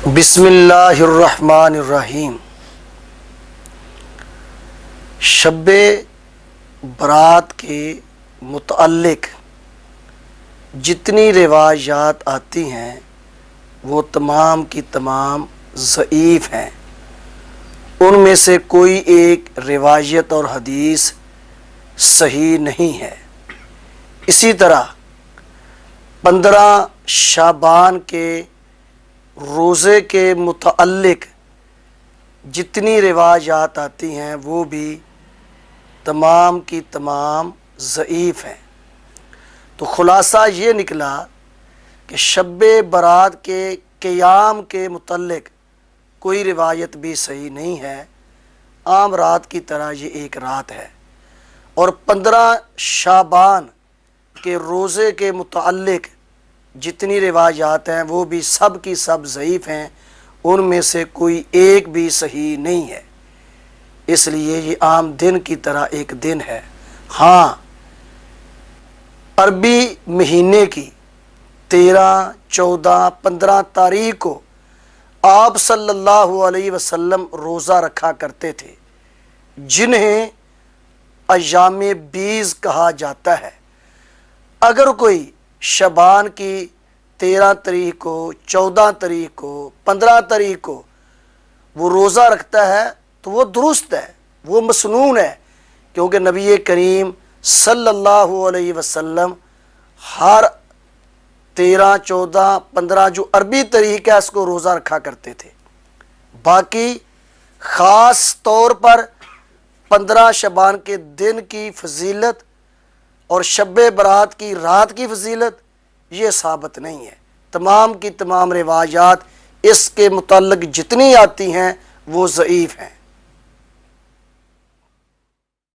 بسم اللہ الرحمن الرحیم۔ شب برات کے متعلق جتنی روایات آتی ہیں وہ تمام کی تمام ضعیف ہیں۔ ان میں سے کوئی ایک روایت اور حدیث صحیح نہیں ہے۔ اسی طرح 15 شعبان کے روزے کے متعلق جتنی روایات آتی ہیں وہ بھی تمام کی تمام ضعیف ہیں۔ تو خلاصہ یہ نکلا کہ شب برات کے قیام کے متعلق کوئی روایت بھی صحیح نہیں ہے۔ عام رات کی طرح یہ ایک رات ہے، اور 15 شعبان کے روزے کے متعلق جتنی روایات ہیں وہ بھی سب کی سب ضعیف ہیں۔ ان میں سے کوئی ایک بھی صحیح نہیں ہے، اس لیے یہ عام دن کی طرح ایک دن ہے۔ ہاں، عربی مہینے کی 13، 14، 15 تاریخ کو آپ صلی اللہ علیہ وسلم روزہ رکھا کرتے تھے، جنہیں ایام بیض کہا جاتا ہے۔ اگر کوئی شعبان کی 13 تاریخ کو، 14 تاریخ کو، 15 تاریخ کو وہ روزہ رکھتا ہے تو وہ درست ہے، وہ مسنون ہے، کیونکہ نبی کریم صلی اللہ علیہ وسلم ہر 13، 14، 15 جو عربی تاریخ ہے اس کو روزہ رکھا کرتے تھے۔ باقی خاص طور پر 15 شعبان کے دن کی فضیلت اور شب برات کی رات کی فضیلت یہ ثابت نہیں ہے۔ تمام کی تمام روایات اس کے متعلق جتنی آتی ہیں وہ ضعیف ہیں۔